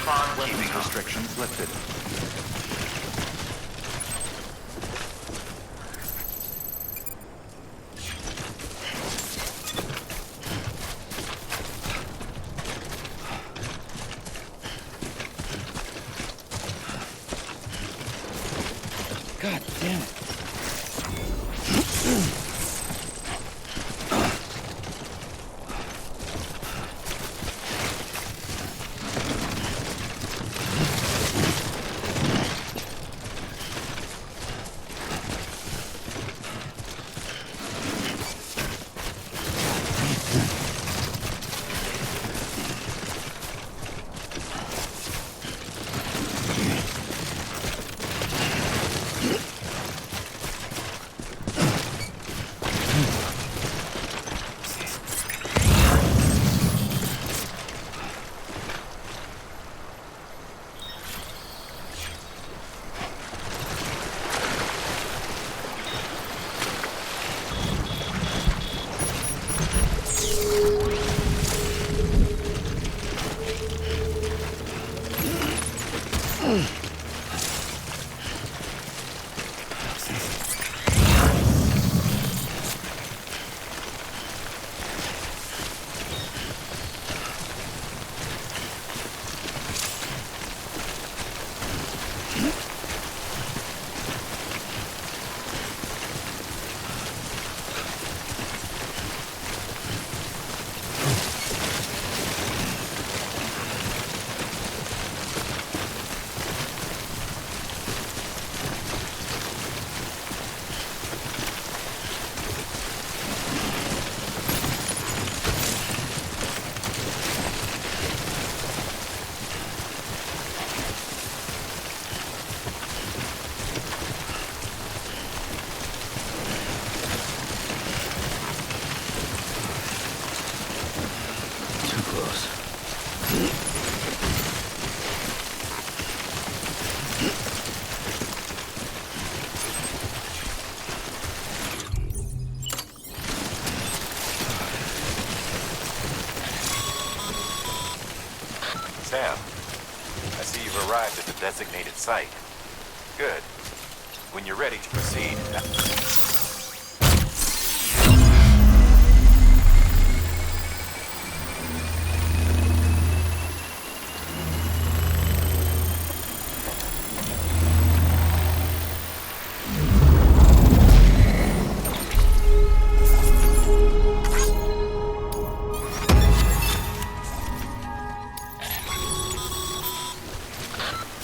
Weapons restrictions lifted. God damn it. Sam, I see you've arrived at the designated site. Good. When you're ready to proceed...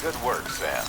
Good work, Sam.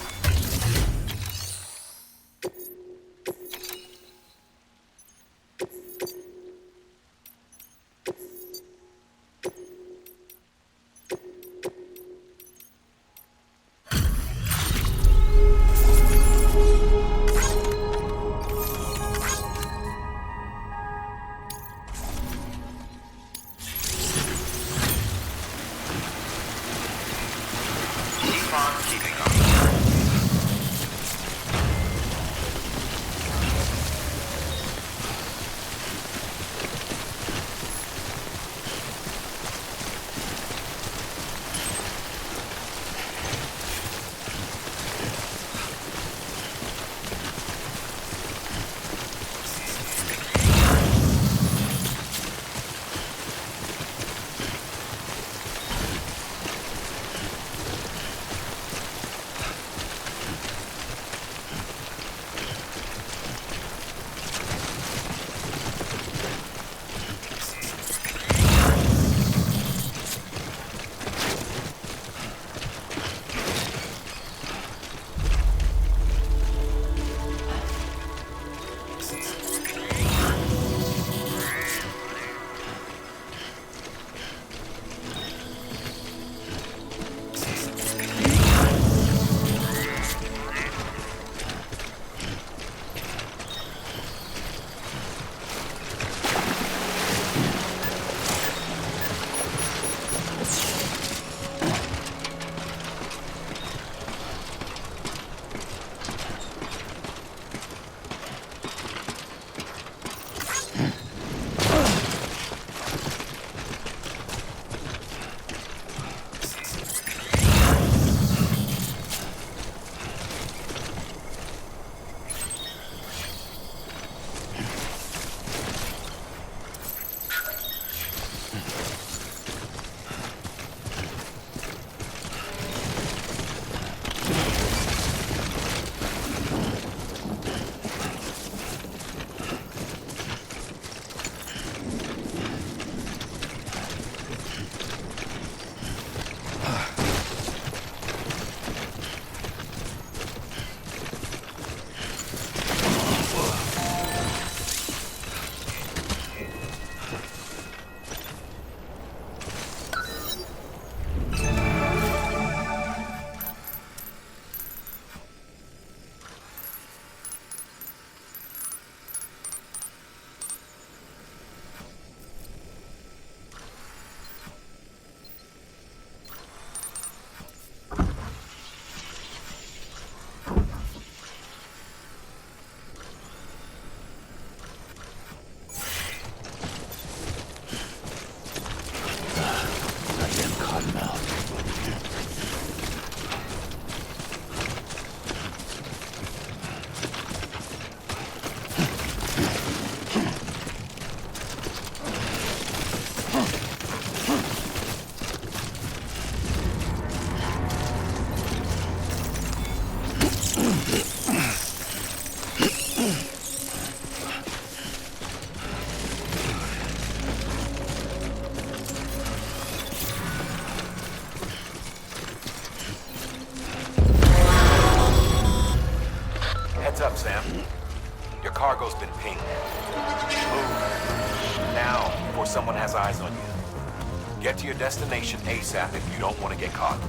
Your cargo's been pinged. Move. Now, before someone has eyes on you. Get to your destination ASAP if you don't want to get caught.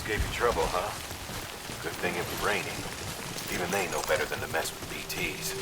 Gave you trouble, huh? Good thing it was raining. Even they know better than to mess with BTs.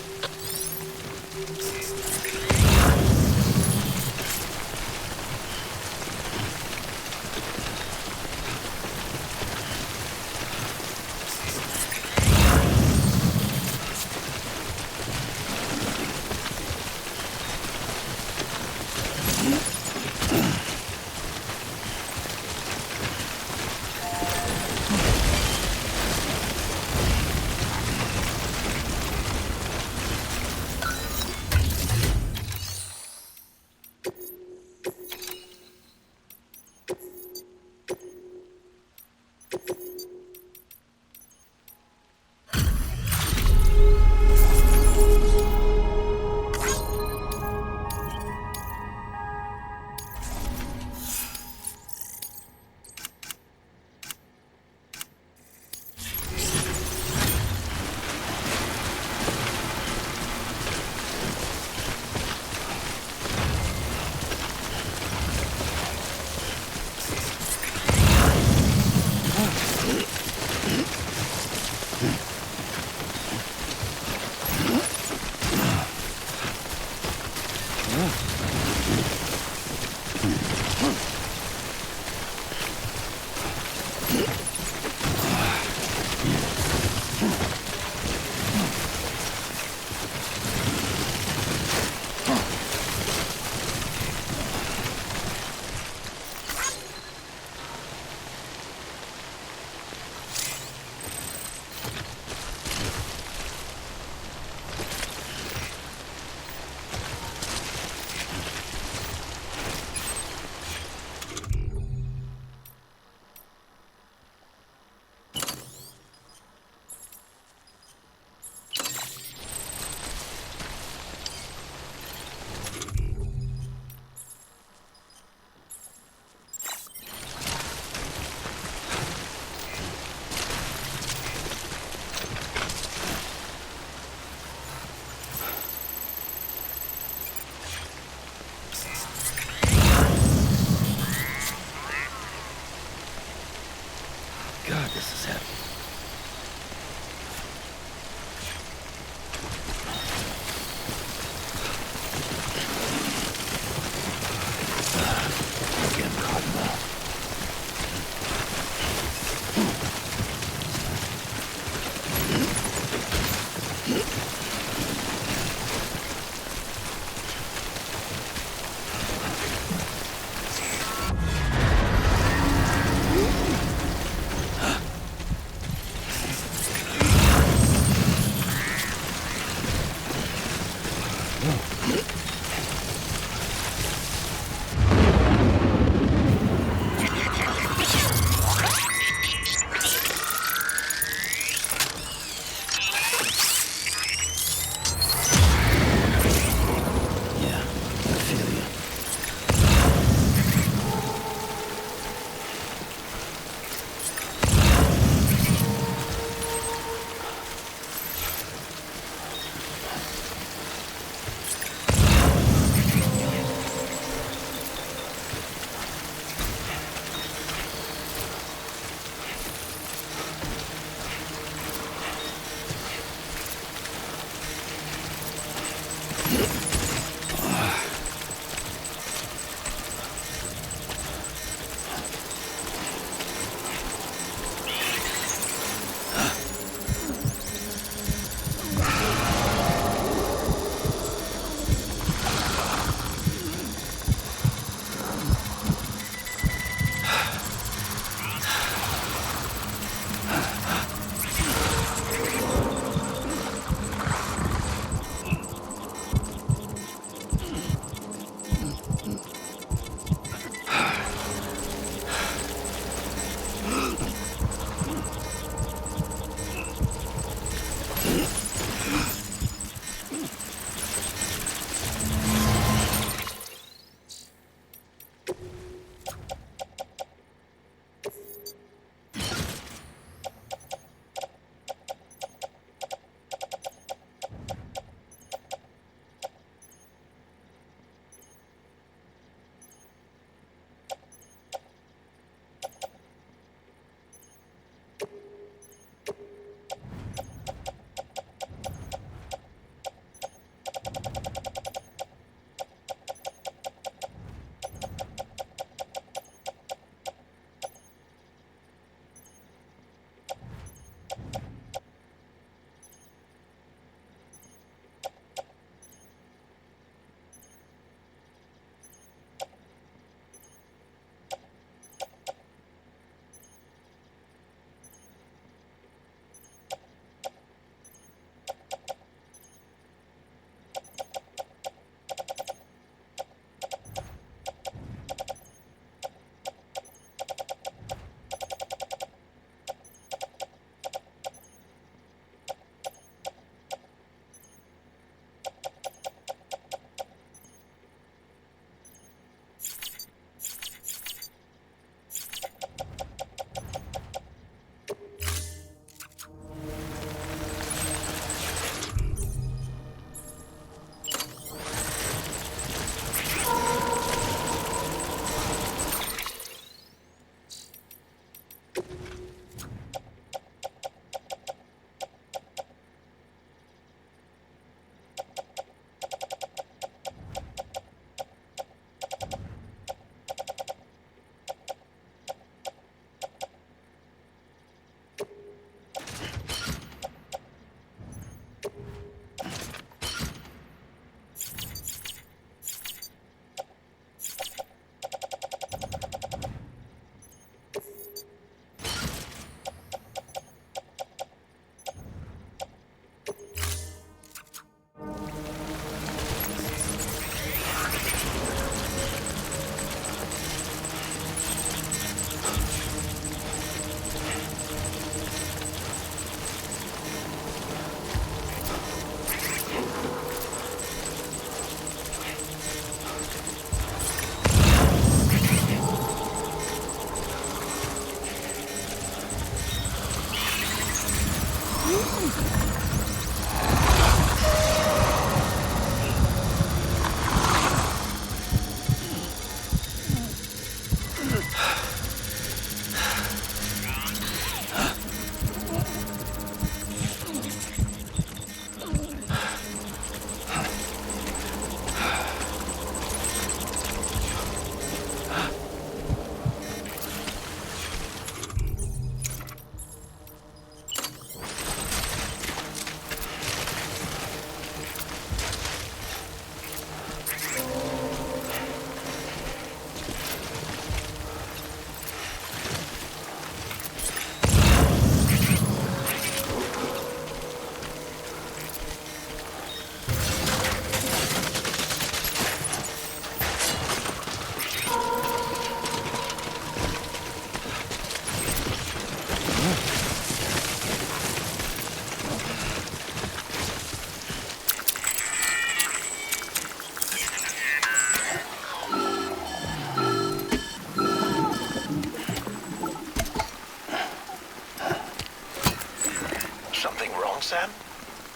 Something wrong, Sam?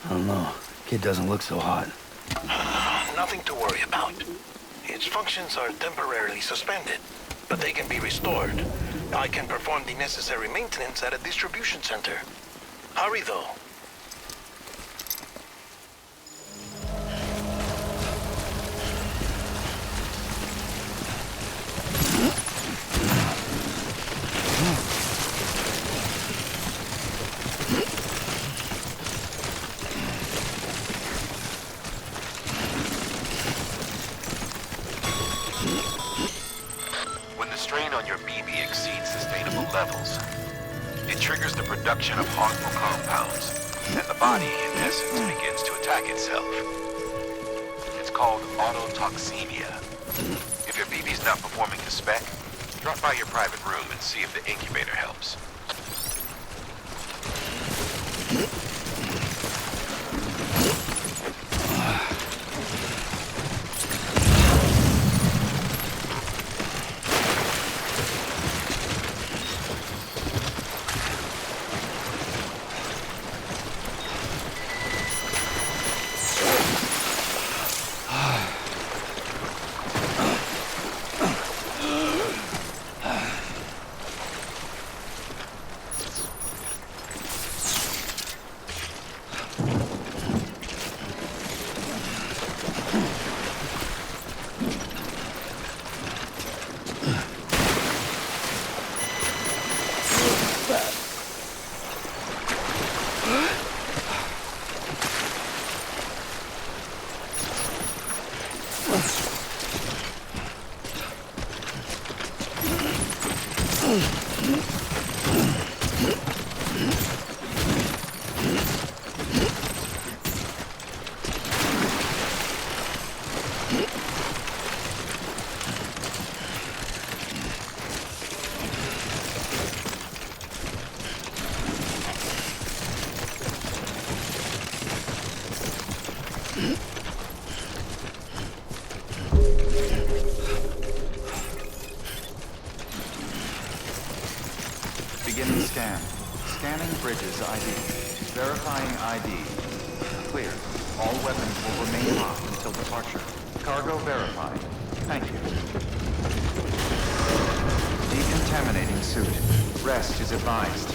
I don't know. Kid doesn't look so hot. Nothing to worry about. Its functions are temporarily suspended, but they can be restored. I can perform the necessary maintenance at a distribution center. Hurry, though. When the strain on your BB exceeds sustainable levels, it triggers the production of harmful compounds, and the body, in essence, begins to attack itself. It's called autotoxemia. If your BB's not performing to spec, drop by your private room and see if the incubator helps. Beginning scan. Scanning bridges ID. Verifying ID. Clear. All weapons will remain locked until departure. Cargo verified. Thank you. Decontaminating suit. Rest is advised.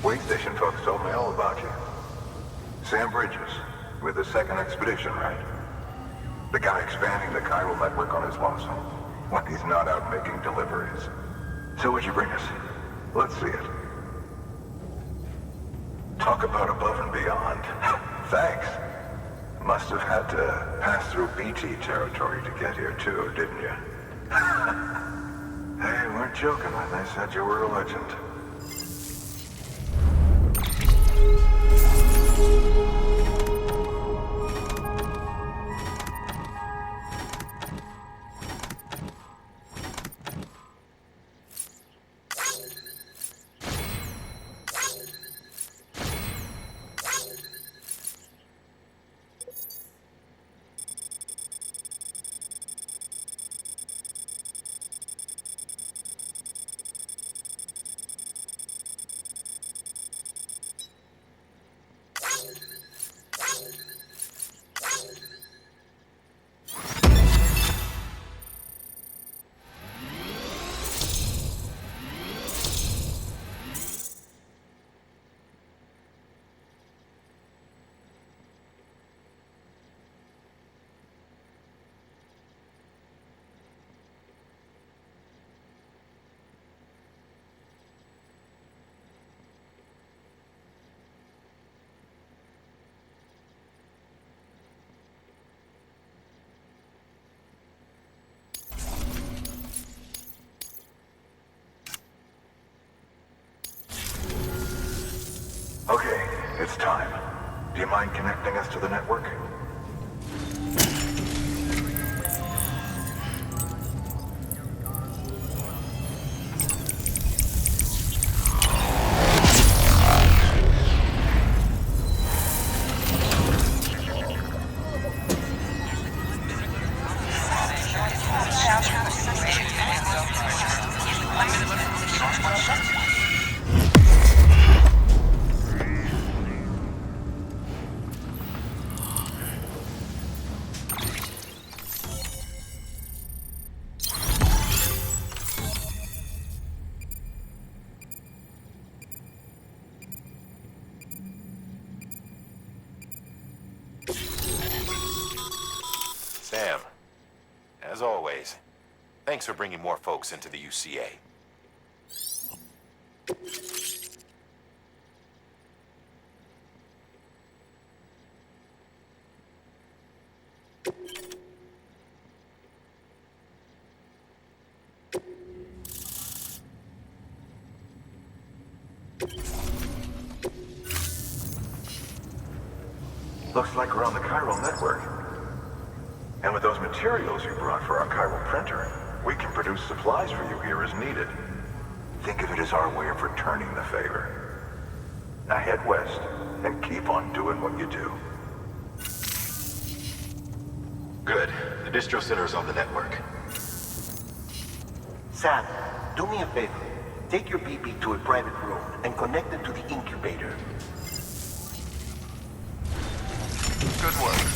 Wait station folks told me all about you. Sam Bridges, with the second expedition, right? The guy expanding the chiral network on his lonesome, when he's not out making deliveries. So what'd you bring us? Let's see it. Talk about above and beyond. Thanks. Must have had to pass through BT territory to get here too, didn't you? They weren't joking when they said you were a legend. It's time. Do you mind connecting us to the network? Sam, as always, thanks for bringing more folks into the UCA. Looks like we're on the chiral network. And with those materials you brought for our chiral printer, we can produce supplies for you here as needed. Think of it as our way of returning the favor. Now head west and keep on doing what you do. Good. The distro center is on the network. Sam, do me a favor. Take your BB to a private room and connect it to the incubator. Good work.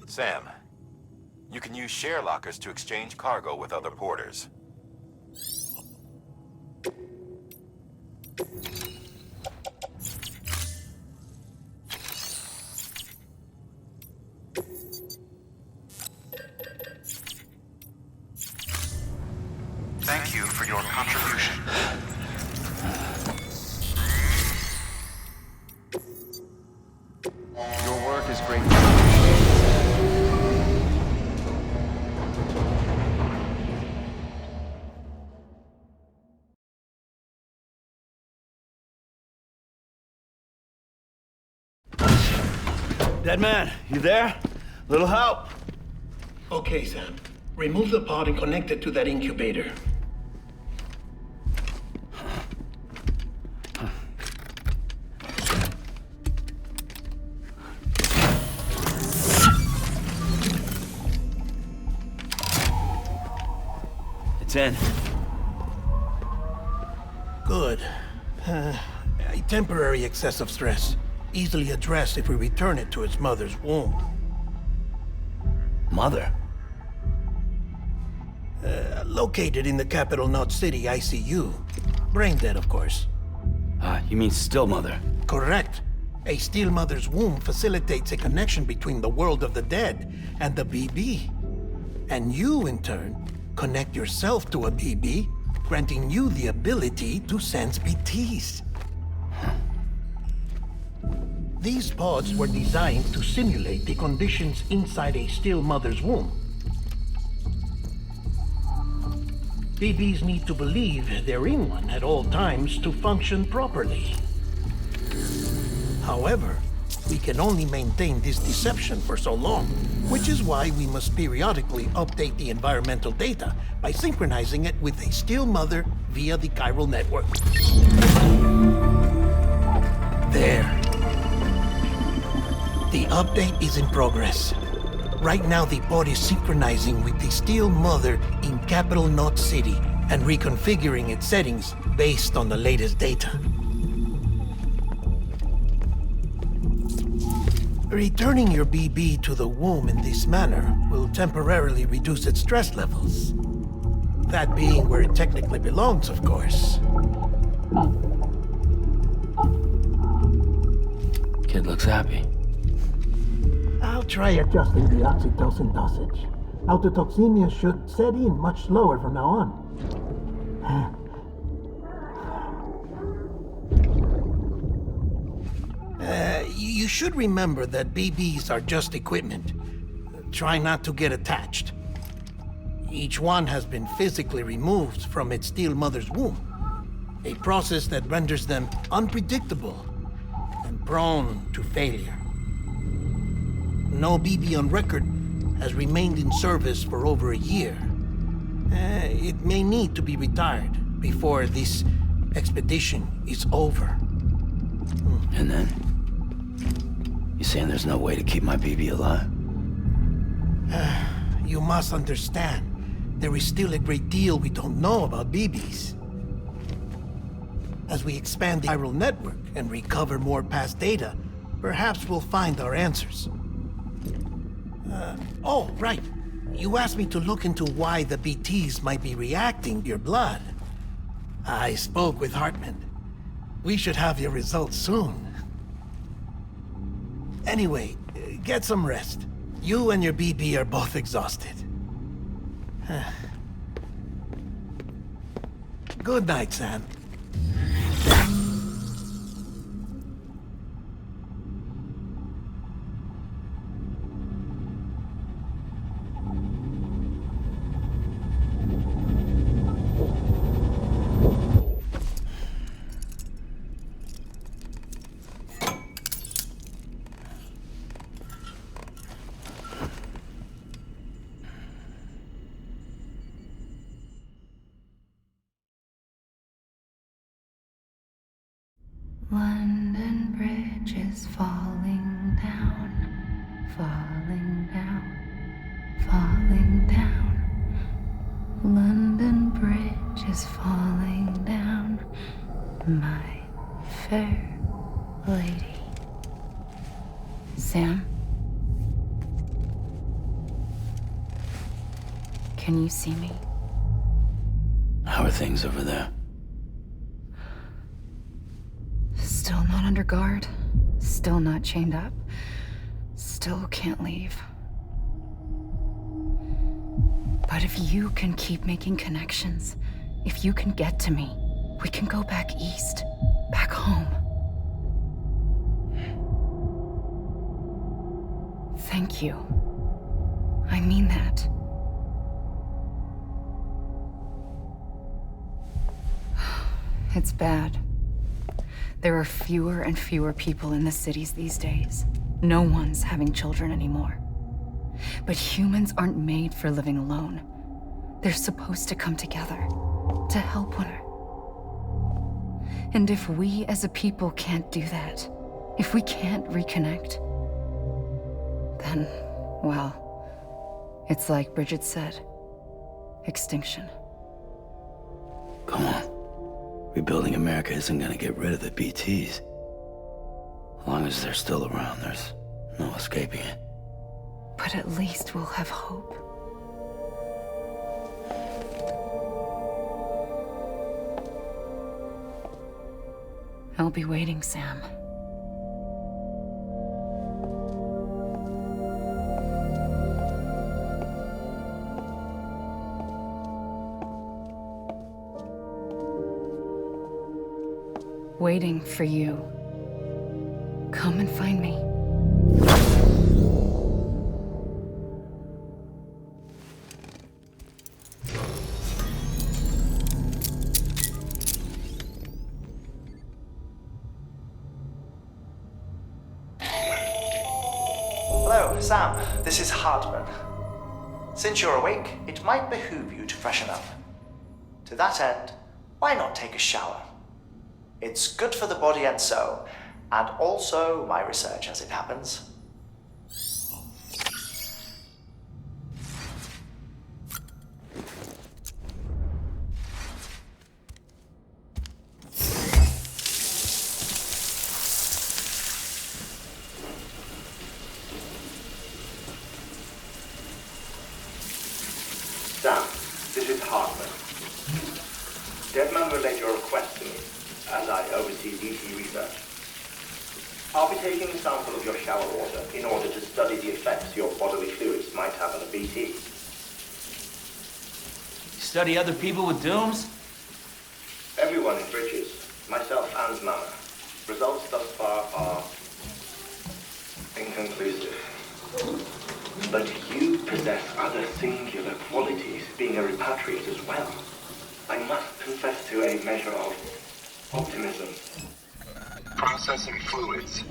Sam, you can use share lockers to exchange cargo with other porters. Thank you for your contribution. Your work is great. Dead man, you there? Little help? Okay, Sam. Remove the pod and connect it to that incubator. It's in. Good. A temporary excessive stress. Easily addressed if we return it to its mother's womb. Mother? Located in the capital Knot City ICU. Brain dead, of course. You mean still mother? Correct. A still mother's womb facilitates a connection between the world of the dead and the BB. And you, in turn, connect yourself to a BB, granting you the ability to sense BTs. These pods were designed to simulate the conditions inside a still mother's womb. BBs need to believe they're in one at all times to function properly. However, We can only maintain this deception for so long, which is why we must periodically update the environmental data by synchronizing it with a Steel Mother via the chiral network. There. The update is in progress. Right now, the pod is synchronizing with the Steel Mother in Capital Knot City and reconfiguring its settings based on the latest data. Returning your BB to the womb in this manner will temporarily reduce its stress levels. That being where it technically belongs, of course. Kid looks happy. I'll try adjusting the oxytocin dosage. Autotoxemia should set in much slower from now on. You should remember that BBs are just equipment. Try not to get attached. Each one has been physically removed from its Steel Mother's womb. A process that renders them unpredictable and prone to failure. No BB on record has remained in service for over a year. It may need to be retired before this expedition is over. And then? You saying there's no way to keep my BB alive? You must understand, there is still a great deal we don't know about BBs. As we expand the chiral network and recover more past data, perhaps we'll find our answers. Oh, right. You asked me to look into why the BTs might be reacting to your blood. I spoke with Hartman. We should have your results soon. Anyway, get some rest. You and your BB are both exhausted. Good night, Sam. London Bridge is falling down, falling down, falling down. London Bridge is falling down, my fair lady. Sam? Can you see me? How are things over there? Still not under guard. Still not chained up. Still can't leave. But if you can keep making connections, if you can get to me, we can go back east. Back home. Thank you. I mean that. It's bad. There are fewer and fewer people in the cities these days. No one's having children anymore. But humans aren't made for living alone. They're supposed to come together, to help one another. And if we as a people can't do that, if we can't reconnect, then, well, it's like Bridget said, extinction. Come on. Rebuilding America isn't gonna get rid of the BTs. As long as they're still around, there's no escaping it. But at least we'll have hope. I'll be waiting, Sam. Waiting for you. Come and find me. Hello, Sam. This is Hardman. Since you're awake, it might behoove you to freshen up. To that end, why not take a shower? It's good for the body and soul, and also my research as it happens. Sam, this is Hartman. Deadman relayed your request to me, as I oversee BT research. I'll be taking a sample of your shower water in order to study the effects your bodily fluids might have on a BT. Study other people with dooms? Everyone in Bridges, myself and Mama. Results thus far are inconclusive. But you possess other singular qualities, being a repatriate as well. I must confess to a measure of optimism. Processing fluids.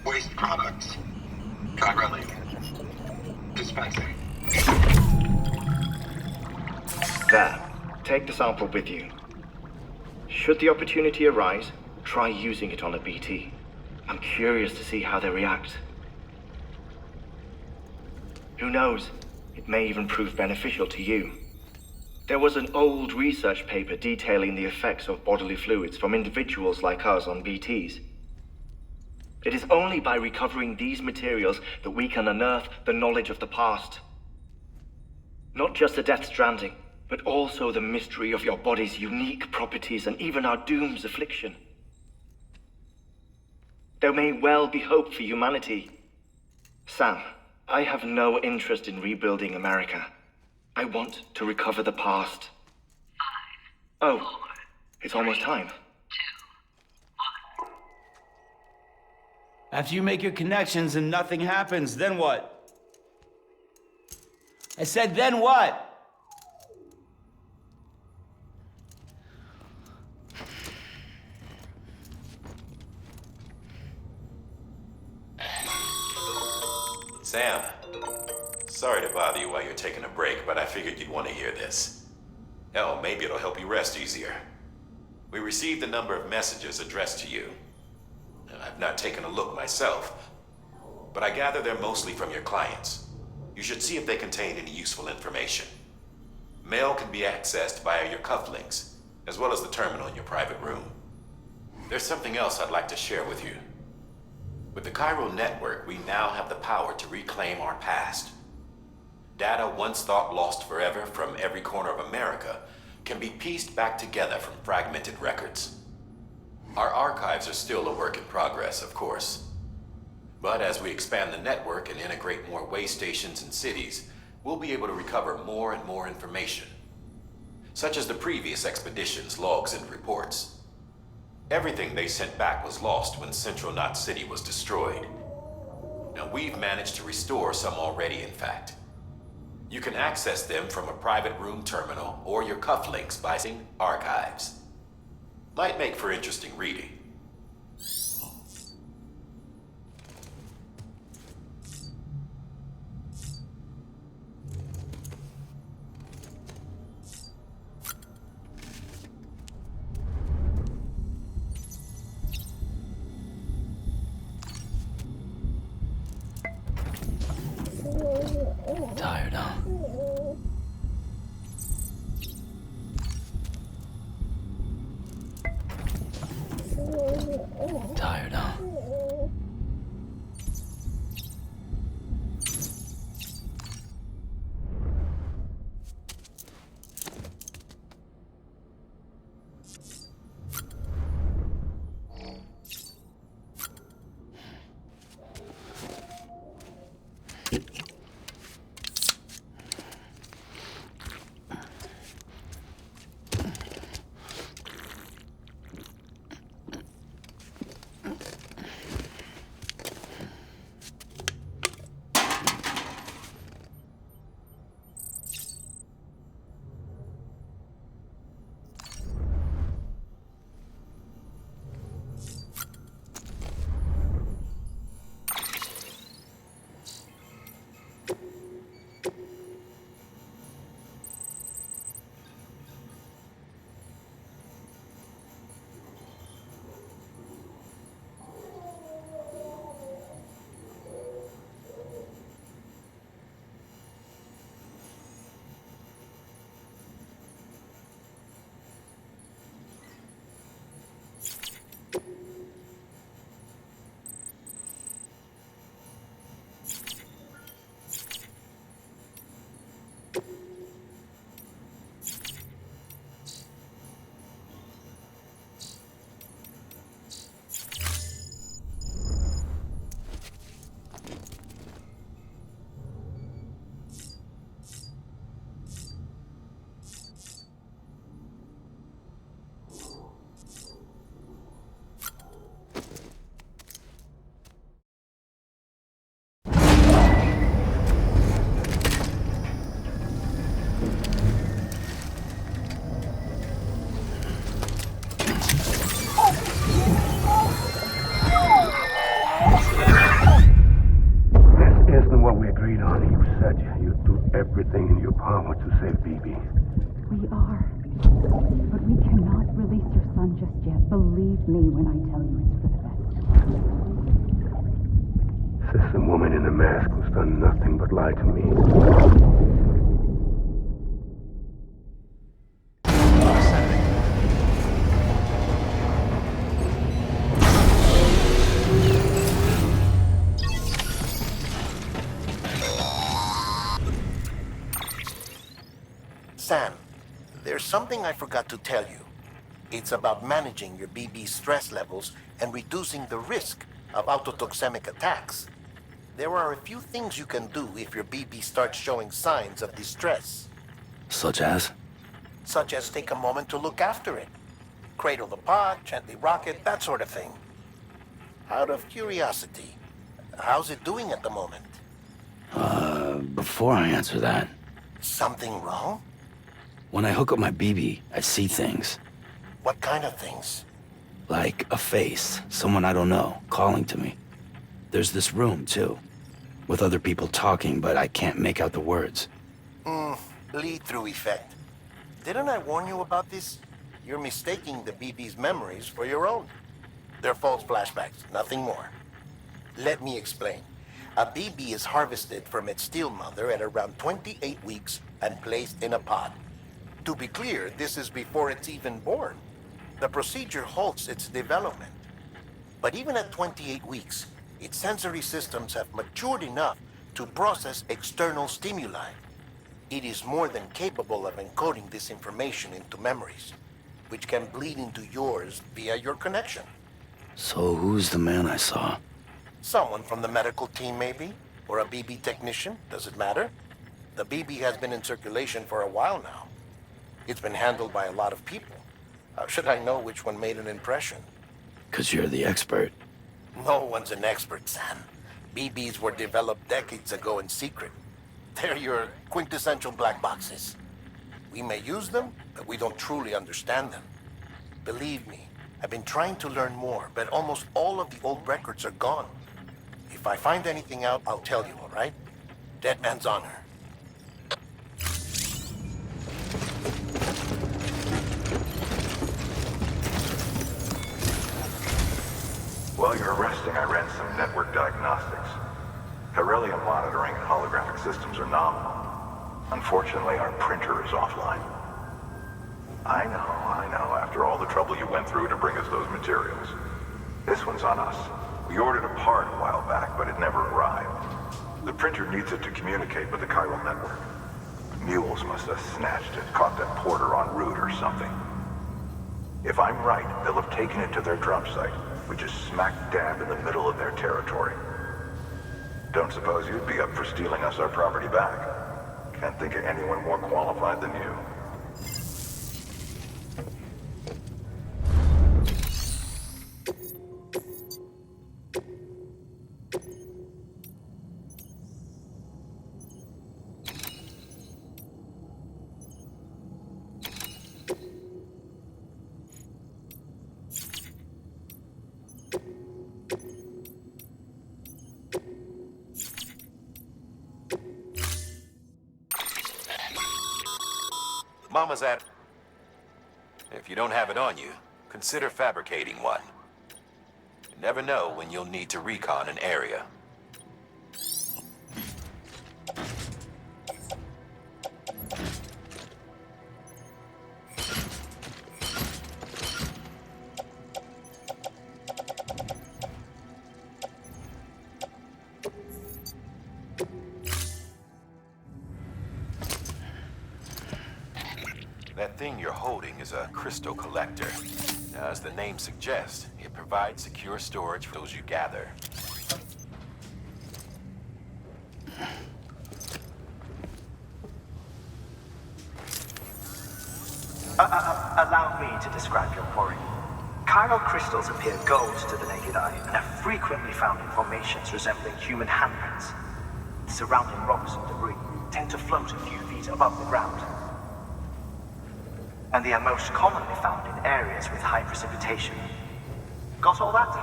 Waste products. Chirally. Dispensing. There. Take the sample with you. Should the opportunity arise, try using it on a BT. I'm curious to see how they react. Who knows? It may even prove beneficial to you. There was an old research paper detailing the effects of bodily fluids from individuals like us on BTs. It is only by recovering these materials that we can unearth the knowledge of the past. Not just the Death Stranding, but also the mystery of your body's unique properties and even our doom's affliction. There may well be hope for humanity. Sam, I have no interest in rebuilding America. I want to recover the past. 5, 4, it's almost time. 2, 1. After you make your connections and nothing happens, then what? I said, then what? Sam, sorry to bother you while you're taking a break, but I figured you'd want to hear this. Hell, maybe it'll help you rest easier. We received a number of messages addressed to you. I've not taken a look myself, but I gather they're mostly from your clients. You should see if they contain any useful information. Mail can be accessed via your cufflinks, as well as the terminal in your private room. There's something else I'd like to share with you. With the Chiral Network, we now have the power to reclaim our past. Data once thought lost forever from every corner of America can be pieced back together from fragmented records. Our archives are still a work in progress, of course. But as we expand the network and integrate more way stations and cities, we'll be able to recover more and more information, such as the previous expedition's logs and reports. Everything they sent back was lost when Central Knot City was destroyed. Now we've managed to restore some already, in fact. You can access them from a private room terminal or your cufflinks by seeing archives. Might make for interesting reading. Tired, huh? Tired, huh? everything in your power to save BB. We are. But we cannot release your son just yet. Believe me when I tell you it's for the best. System woman in the mask who's done nothing but lie to me. Sam, there's something I forgot to tell you. It's about managing your BB stress levels and reducing the risk of autotoxemic attacks. There are a few things you can do if your BB starts showing signs of distress. Such as? Such as take a moment to look after it. Cradle the pod, gently rock it, that sort of thing. Out of curiosity, how's it doing at the moment? Before I answer that, Something wrong? when I hook up my BB, I see things. What kind of things? Like a face, someone I don't know, calling to me. There's this room, too, with other people talking, but I can't make out the words. Lead-through effect. Didn't I warn you about this? You're mistaking the BB's memories for your own. They're false flashbacks, nothing more. Let me explain. A BB is harvested from its steel mother at around 28 weeks and placed in a pod. To be clear, this is before it's even born. The procedure halts its development. But even at 28 weeks, its sensory systems have matured enough to process external stimuli. It is more than capable of encoding this information into memories, which can bleed into yours via your connection. So who's the man I saw? Someone from the medical team, maybe? Or a BB technician? Does it matter? The BB has been in circulation for a while now. It's been handled by a lot of people. How should I know which one made an impression? 'Cause you're the expert. No one's an expert, Sam. BBs were developed decades ago in secret. They're your quintessential black boxes. We may use them, but we don't truly understand them. Believe me, I've been trying to learn more, but almost all of the old records are gone. If I find anything out, I'll tell you, all right? Dead man's honor. While you're resting, I ran some network diagnostics. Beryllium monitoring and holographic systems are nominal. Unfortunately, our printer is offline. I know. After all the trouble you went through to bring us those materials. This one's on us. We ordered a part a while back, but it never arrived. The printer needs it to communicate with the chiral network. Mules must have snatched it, caught that porter en route or something. If I'm right, they'll have taken it to their drop site, which is smack dab in the middle of their territory. Don't suppose you'd be up for stealing us our property back? Can't think of anyone more qualified than you. Mama's at... If you don't have it on you, consider fabricating one. You never know when you'll need to recon an area. That thing you're holding is a crystal collector. Now, as the name suggests, it provides secure storage for those you gather. Allow me to describe your quarry. Chiral crystals appear gold to the naked eye and are frequently found in formations resembling human handprints. Surrounding rocks and debris tend to float a few feet above the ground. And they are most commonly found in areas with high precipitation. Got all that?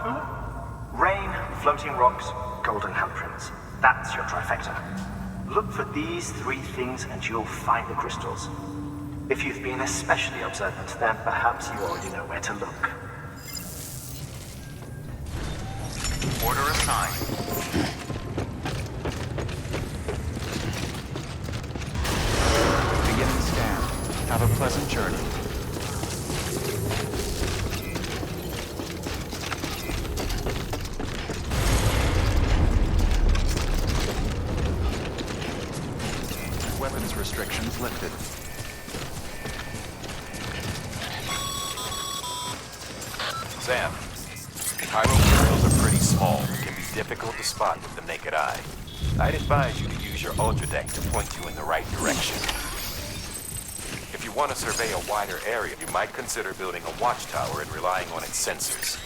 Rain, floating rocks, golden handprints. That's your trifecta. Look for these 3 things and you'll find the crystals. If you've been especially observant, then perhaps you already know where to look. Order assigned. Beginning scan. Have a pleasant journey. Weapons restrictions lifted. Sam, chiral crystals are pretty small and can be difficult to spot with the naked eye. I'd advise you to use your Ultradeck to point you in the right direction. If you want to survey a wider area, you might consider building a watchtower and relying on its sensors.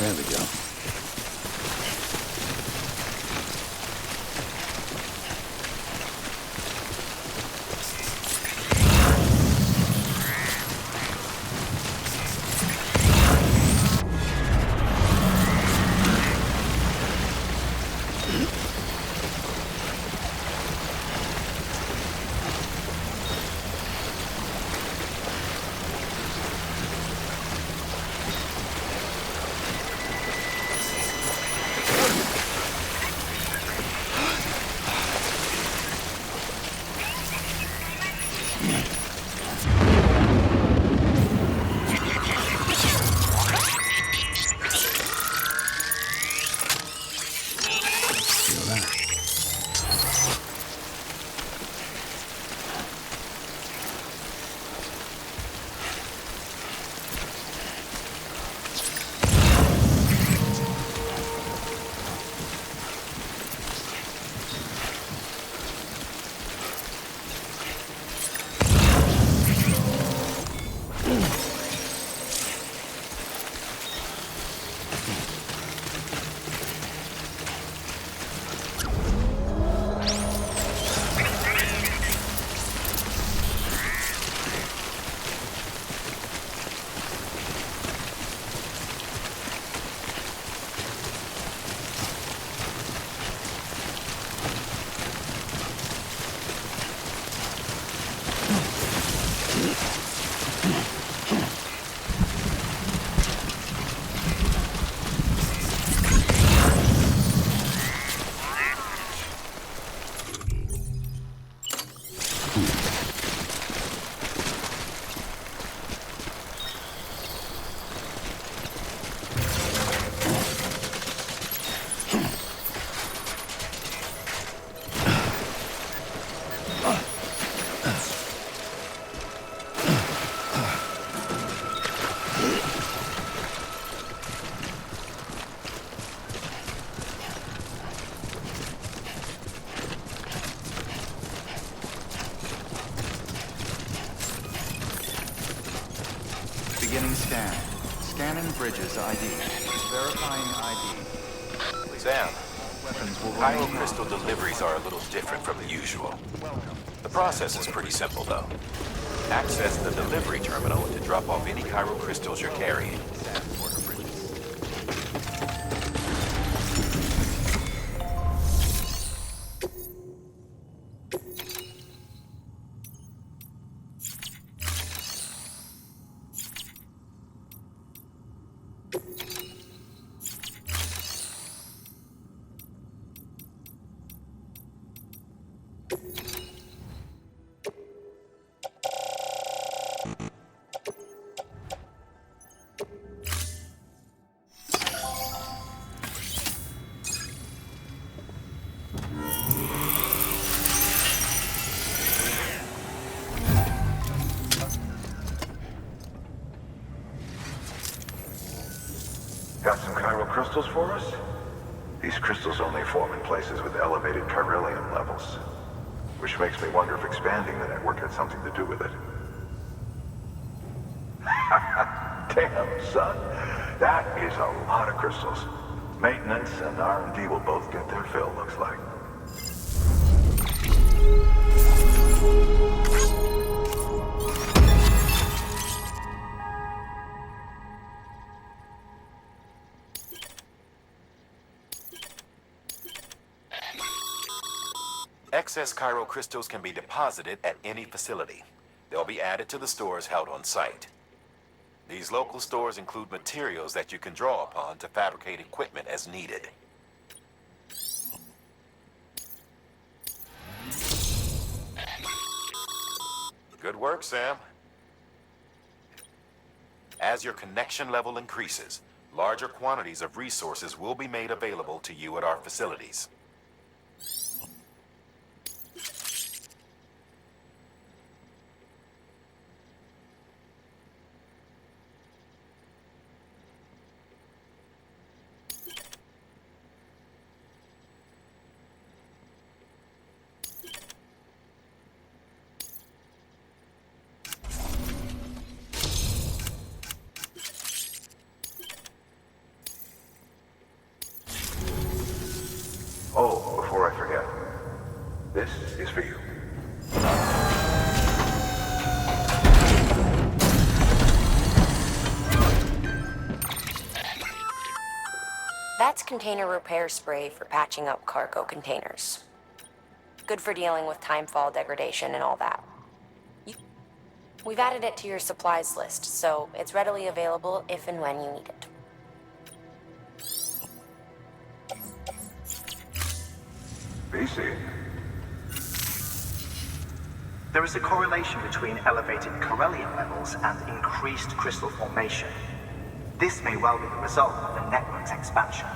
There we go. Beginning scan. Scanning Bridges ID. Verifying ID. Sam, Weapons will chiral remain crystal deliveries are a little different from the usual. The process is pretty simple, though. Access the delivery terminal to drop off any chiral crystals you're carrying. Got some chiral crystals for us? These crystals only form in places with elevated chiralium levels, which makes me wonder if expanding the network had something to do with it. Damn, son. That is a lot of crystals. Maintenance and R&D will both get their fill, looks like. Excess chiral crystals can be deposited at any facility. They'll be added to the stores held on site. These local stores include materials that you can draw upon to fabricate equipment as needed. Good work, Sam. As your connection level increases, larger quantities of resources will be made available to you at our facilities. Oh, before I forget, this is for you. That's container repair spray for patching up cargo containers. Good for dealing with timefall degradation and all that. We've added it to your supplies list, so it's readily available if and when you need it. BC. There is a correlation between elevated chiralium levels and increased crystal formation. This may well be the result of the network's expansion.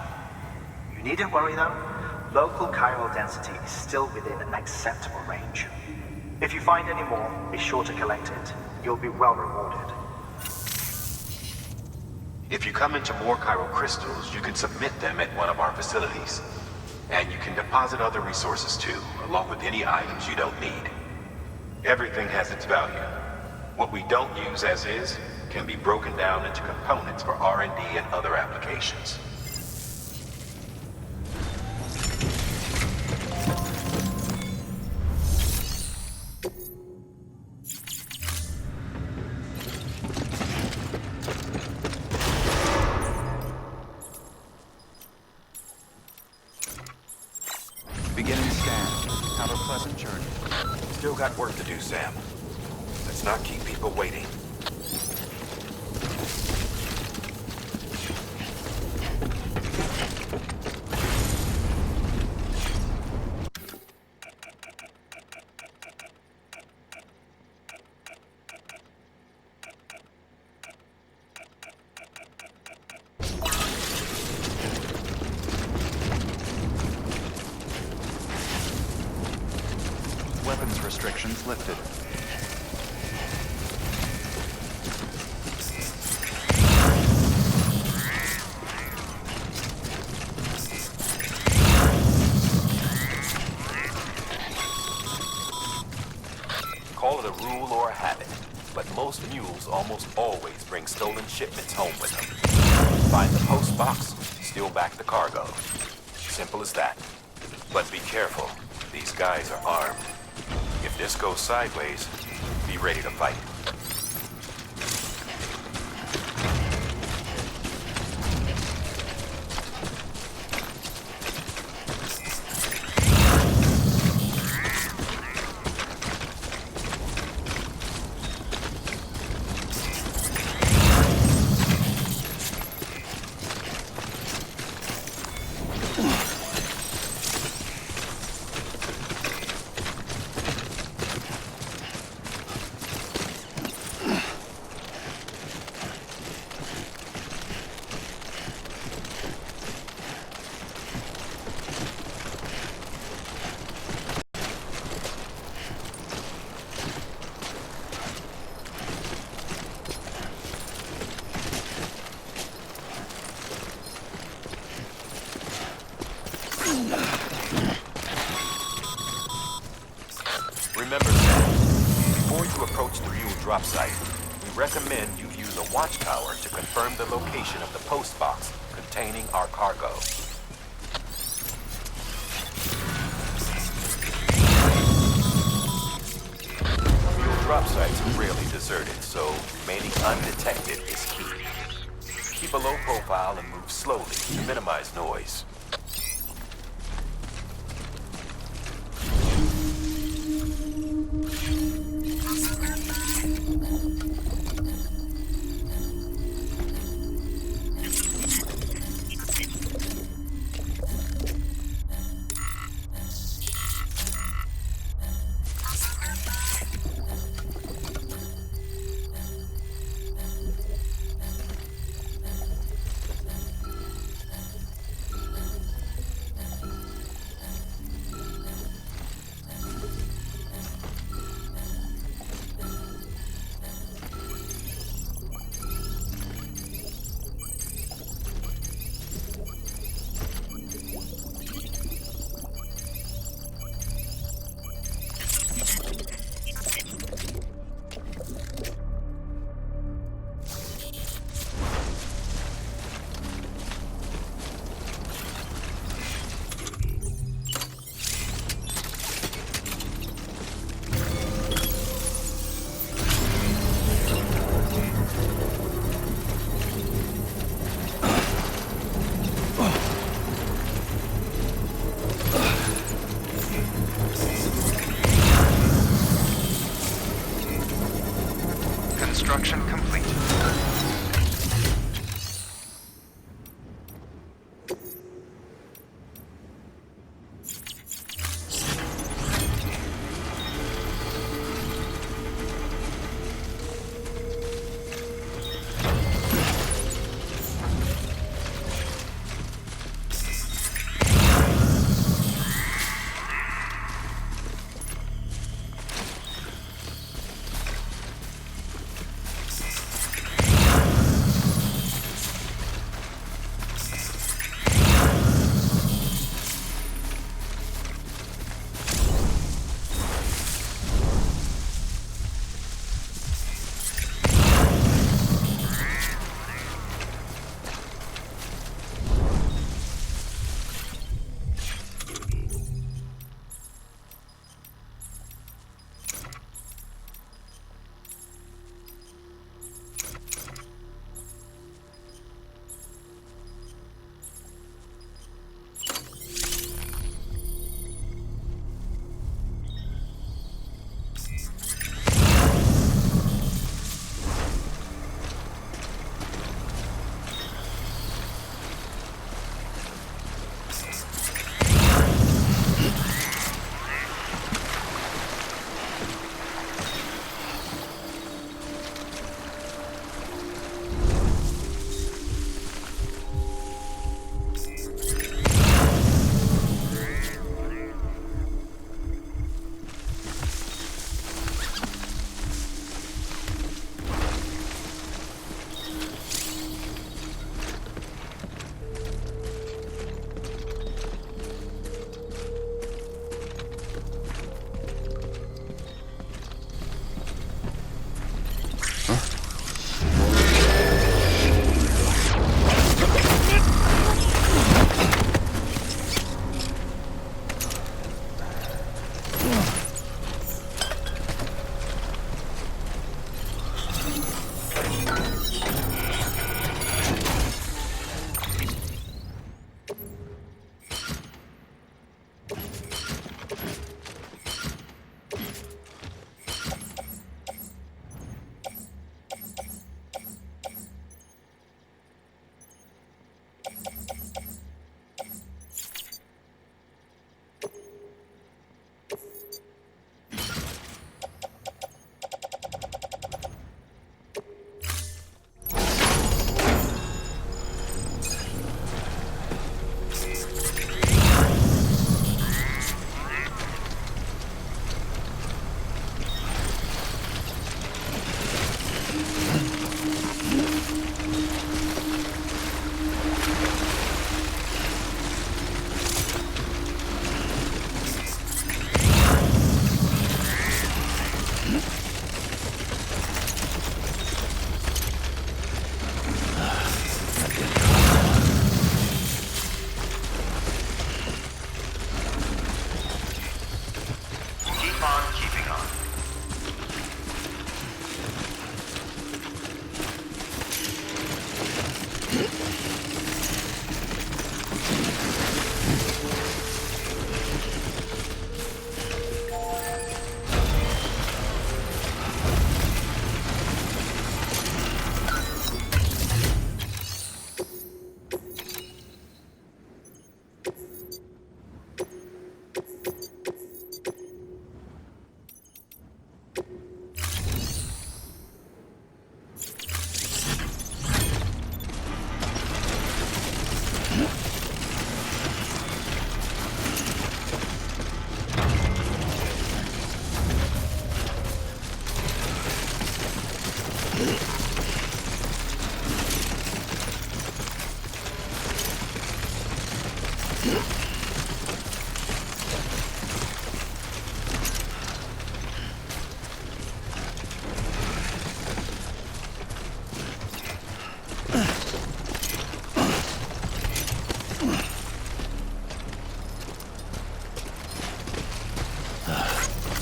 You needn't worry though. Local chiral density is still within an acceptable range. If you find any more, be sure to collect it. You'll be well rewarded. If you come into more chiral crystals, you can submit them at one of our facilities. And you can deposit other resources too, along with any items you don't need. Everything has its value. What we don't use as is can be broken down into components for R&D and other applications. Beginning scan. Have a pleasant journey. Still got work to do, Sam. Let's not keep people waiting. Weapons restrictions lifted. Call it a rule or a habit, but most mules almost always bring stolen shipments home with them. Find the post box, steal back the cargo. Simple as that. But be careful, these guys are armed. If this goes sideways, be ready to fight. drop site. We recommend you use a watchtower to confirm the location of the post box containing our cargo. Fuel drop sites are rarely deserted, so remaining undetected is key. Keep a low profile and move slowly to minimize noise.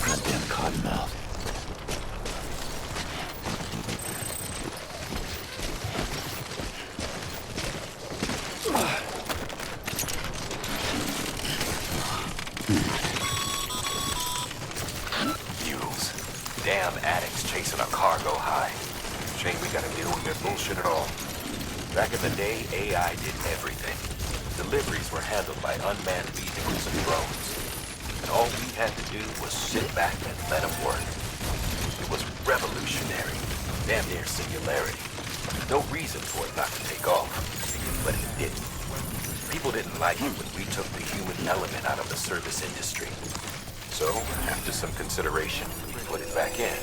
Goddamn cottonmouth. Mules. Damn addicts chasing a cargo high. Shame we gotta deal with their bullshit at all. Back in the day, AI did everything. Deliveries were handled by unmanned vehicles and drones. And all we had to do was sit back and let them work. It was revolutionary. Damn near singularity. No reason for it not to take off. But it didn't. People didn't like it when we took the human element out of the service industry. So, after some consideration, we put it back in.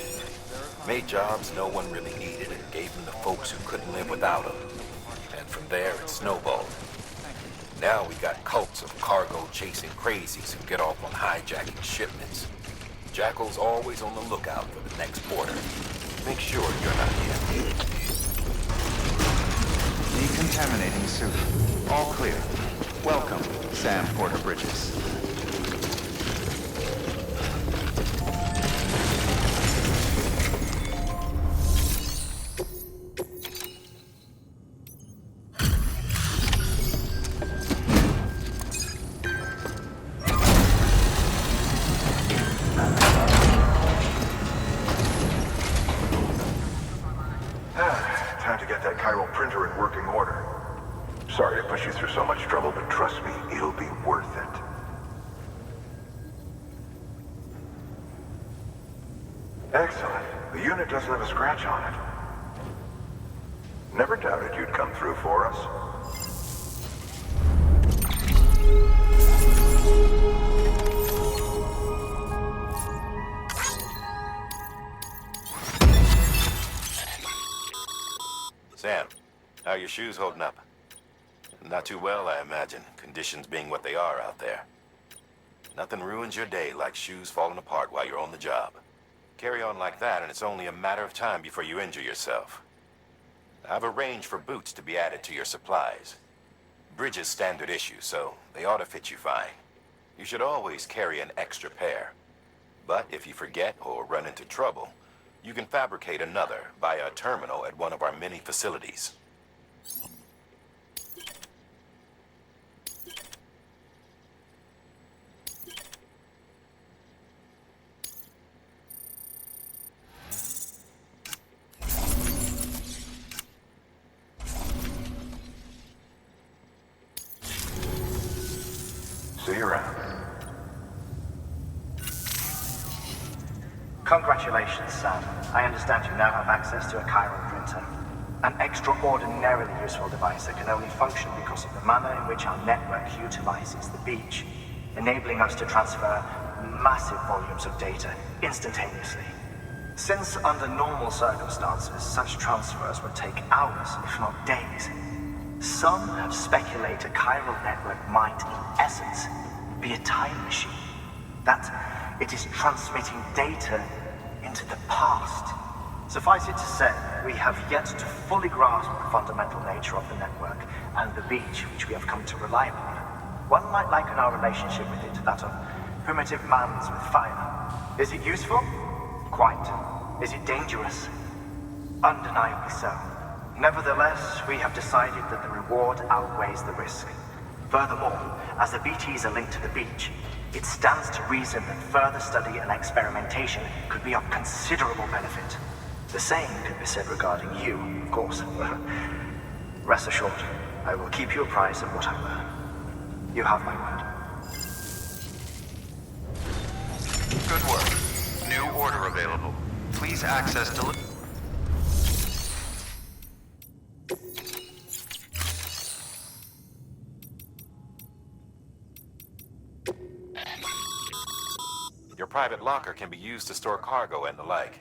Made jobs no one really needed and gave them to folks who couldn't live without them. And from there, it snowballed. Now we got cults of cargo-chasing crazies who get off on hijacking shipments. Jackal's always on the lookout for the next order. Make sure you're not here. Decontaminating suit. All clear. Welcome, Sam Porter Bridges. Time to get that chiral printer in working order. Sorry to push you through so much trouble, but trust me, it'll be worth it. Excellent. The unit doesn't have a scratch on it. Never doubted you'd come through for us. Sam, how are your shoes holding up? Not too well, I imagine, conditions being what they are out there. Nothing ruins your day like shoes falling apart while you're on the job. Carry on like that, and it's only a matter of time before you injure yourself. I've arranged for boots to be added to your supplies. Bridges standard issue, so they ought to fit you fine. You should always carry an extra pair. But if you forget or run into trouble, you can fabricate another via a terminal at one of our many facilities. See you around. Congratulations, Sam. I understand you now have access to a chiral printer. An extraordinarily useful device that can only function because of the manner in which our network utilizes the beach, enabling us to transfer massive volumes of data instantaneously. Since under normal circumstances, such transfers would take hours, if not days, some have speculated a chiral network might, in essence, be a time machine. That it is transmitting data into the past. Suffice it to say, we have yet to fully grasp the fundamental nature of the network and the beach which we have come to rely upon. One might liken our relationship with it to that of primitive mans with fire. Is it useful? Quite. Is it dangerous? Undeniably so. Nevertheless, we have decided that the reward outweighs the risk. Furthermore, as the BTs are linked to the beach, it stands to reason that further study and experimentation could be of considerable benefit. The same could be said regarding you, of course. Rest assured, I will keep you apprised of what I learn. You have my word. Good work. New order available. Please access Your private locker can be used to store cargo and the like.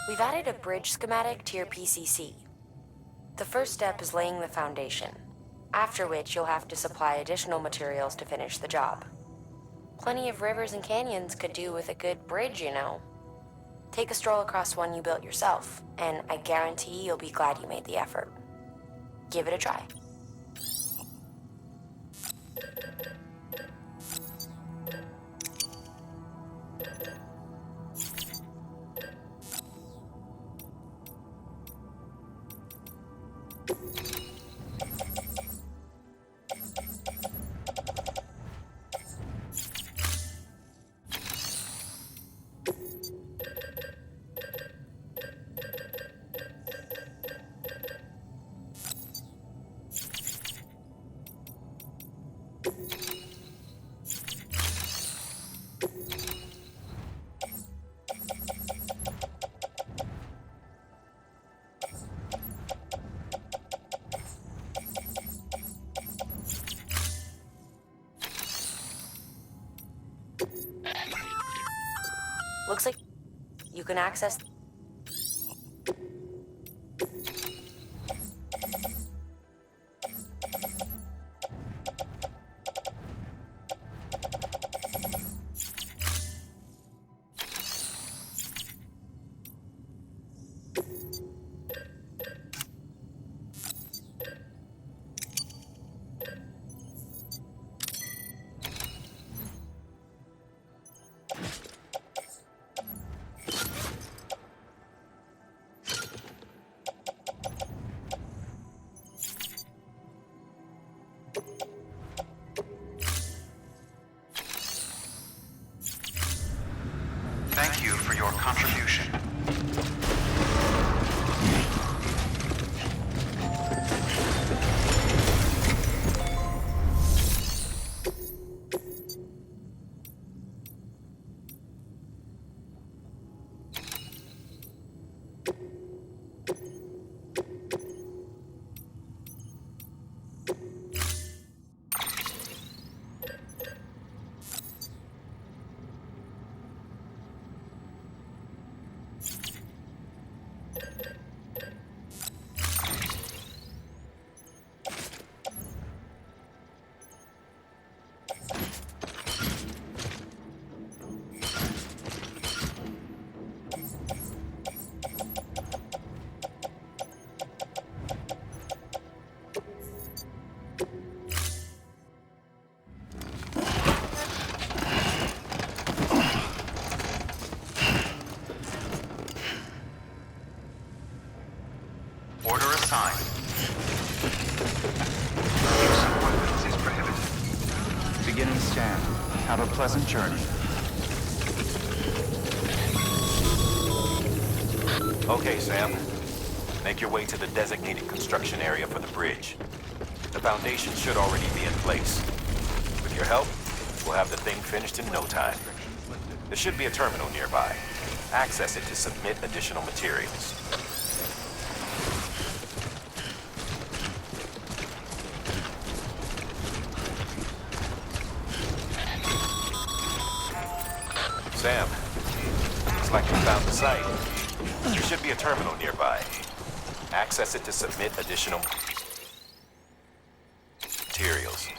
We've added a bridge schematic to your PCC. The first step is laying the foundation, after which you'll have to supply additional materials to finish the job. Plenty of rivers and canyons could do with a good bridge, you know. Take a stroll across one you built yourself, and I guarantee you'll be glad you made the effort. Give it a try. Looks like you can access... Thank you for your contribution. Order assigned. Use of weapons is prohibited. Beginning scan. Have a pleasant journey. Okay, Sam. Make your way to the designated construction area for the bridge. The foundation should already be in place. With your help, we'll have the thing finished in no time. There should be a terminal nearby. Access it to submit additional materials. Sam, looks like we found the site. There should be a terminal nearby. Access it to submit additional materials.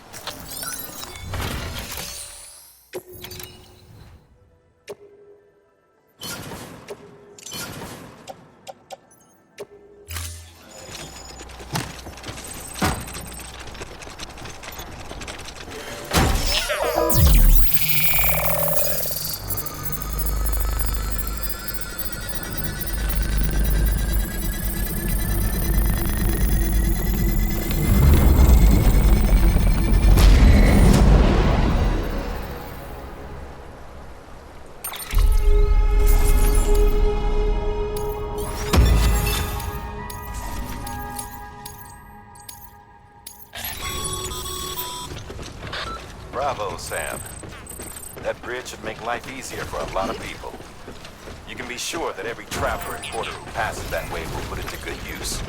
Bravo, Sam. That bridge should make life easier for a lot of people. You can be sure that every traveler and porter who passes that way will put it to good use.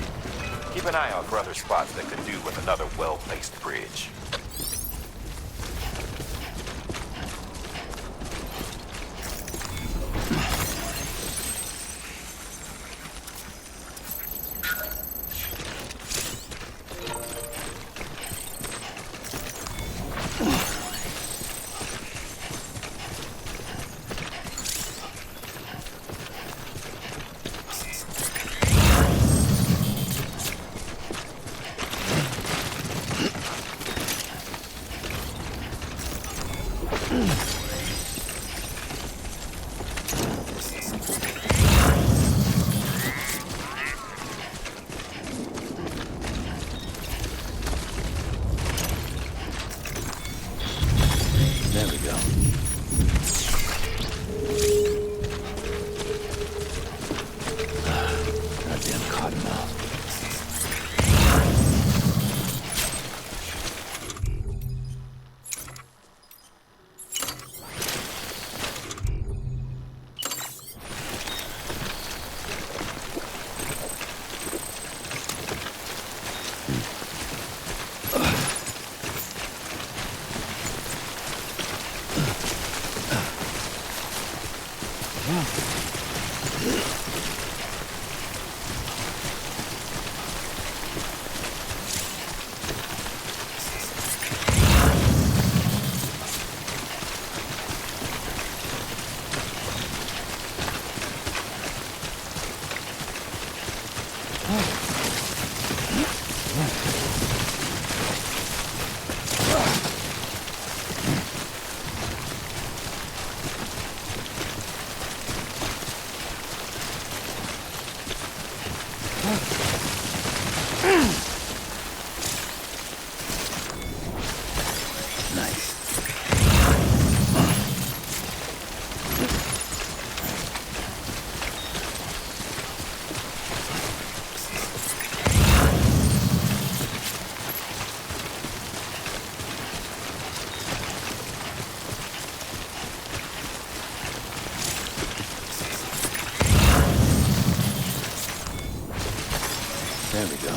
Keep an eye out for other spots that could do with another well-placed bridge. There we go. Goddamn cottonmouth. There we go.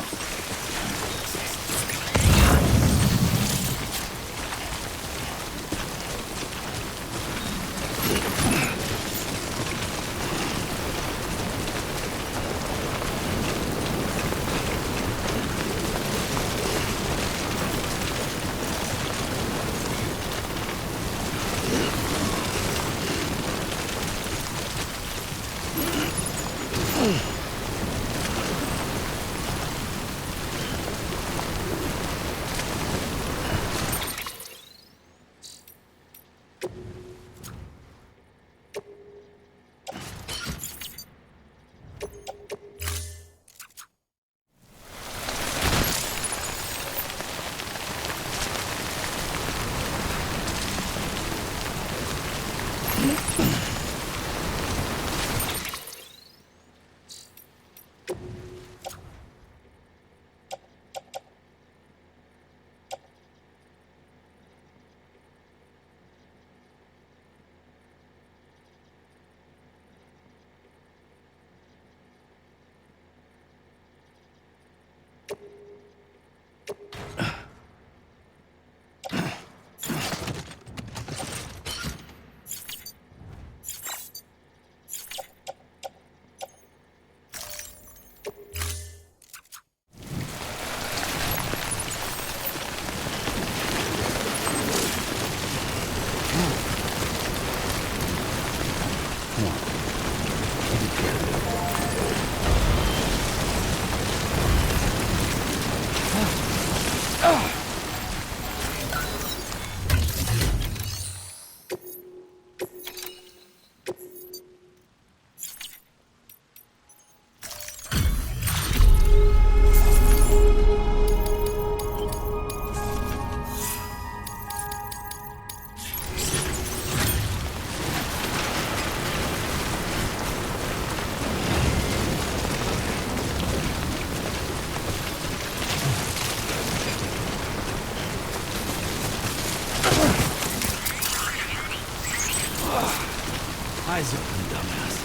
Eyes open, dumbass.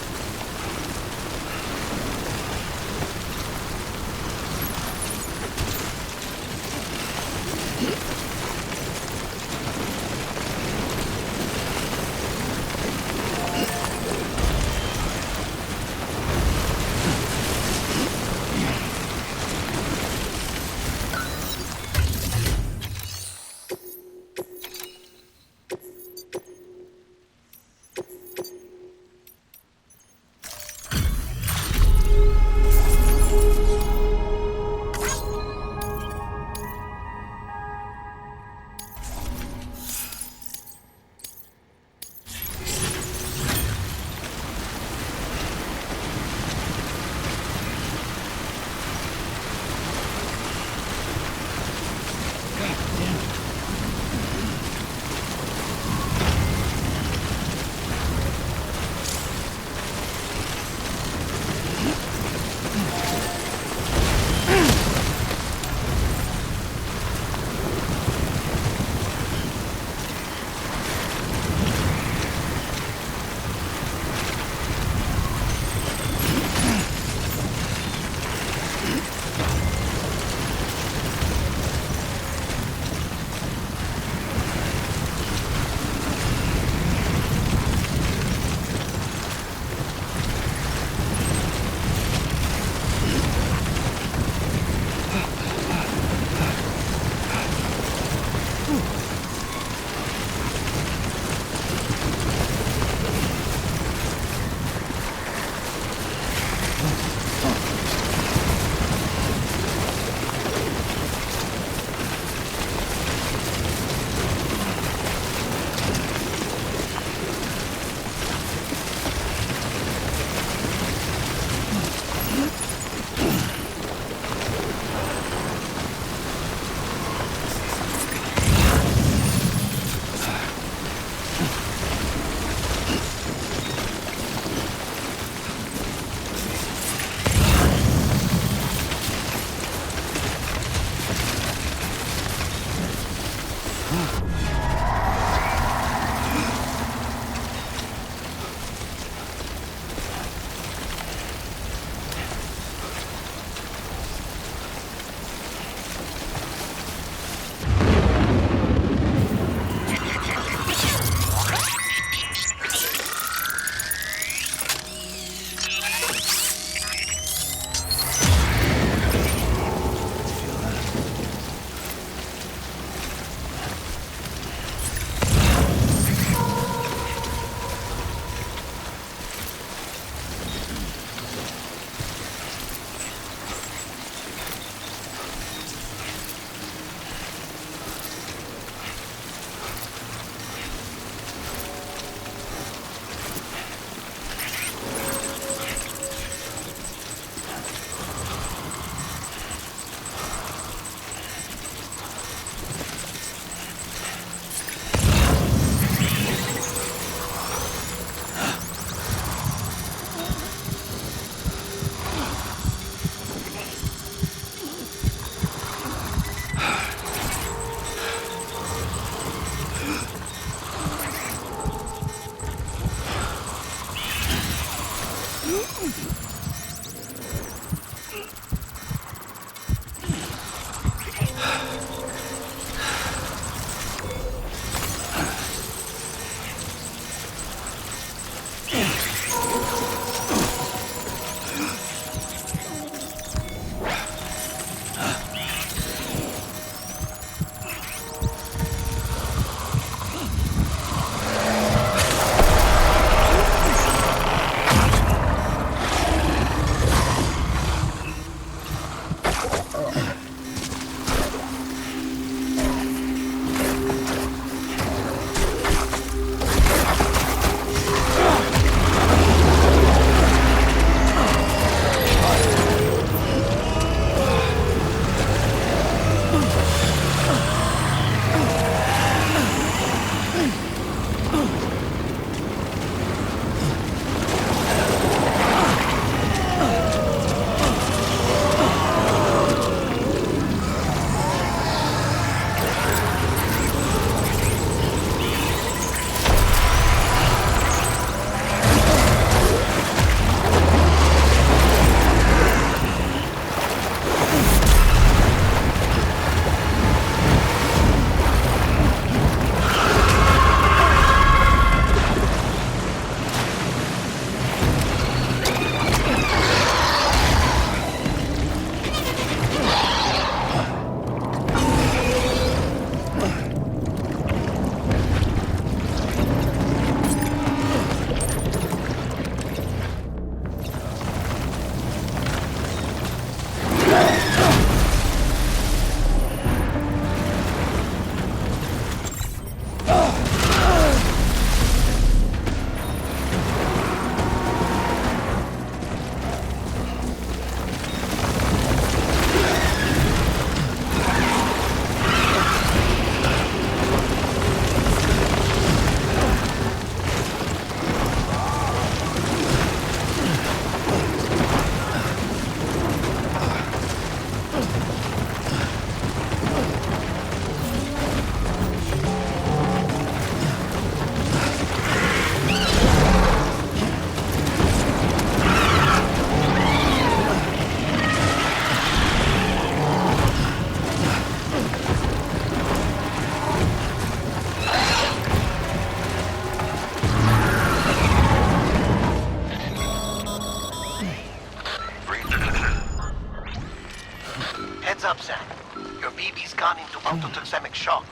toxemic shock.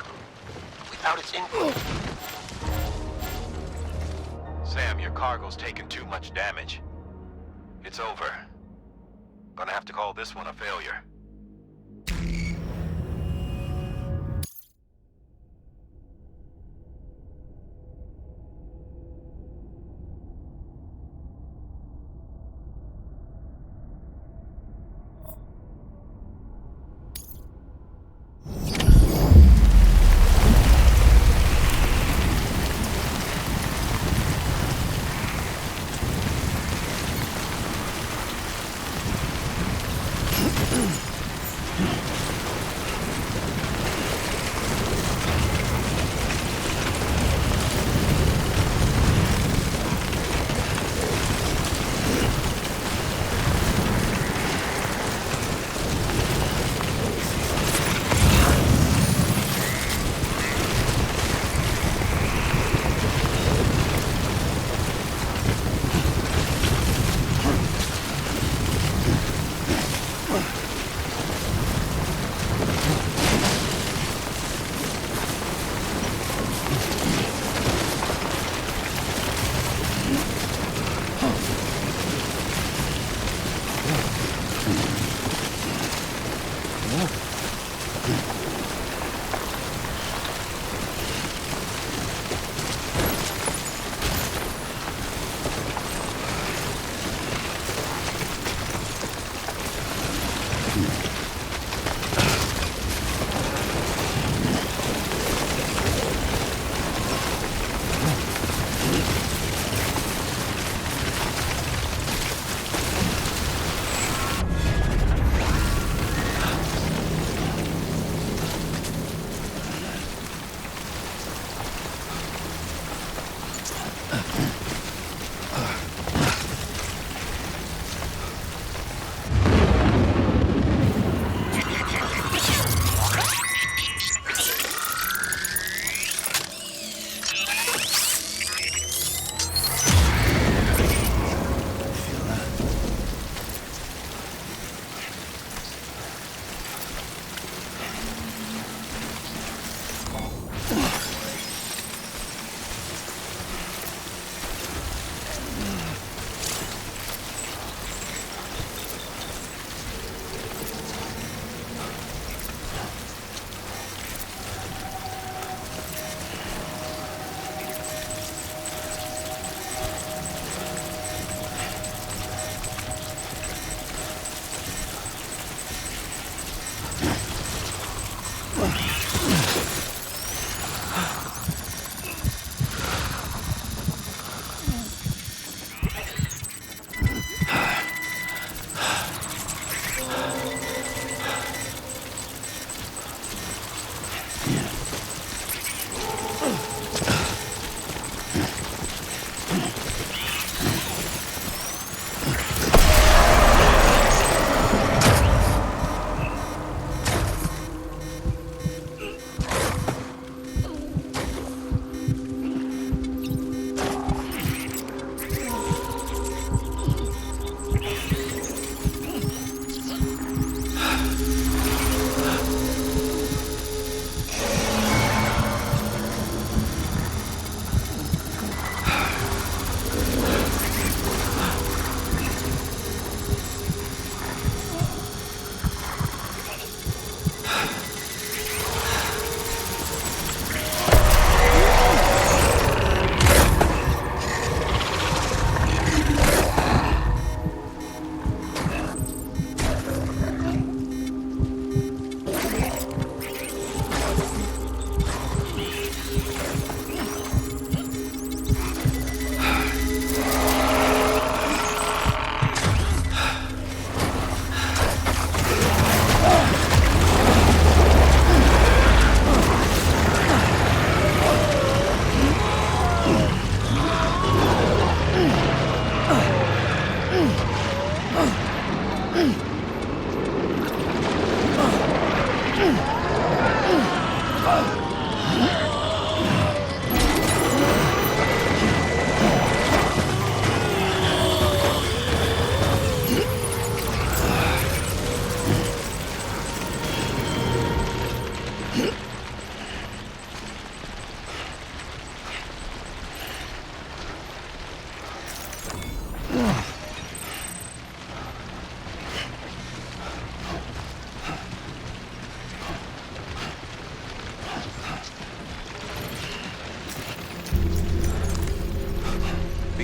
Without its input... Sam, your cargo's taken too much damage. It's over. Gonna have to call this one a failure. Mm-hmm.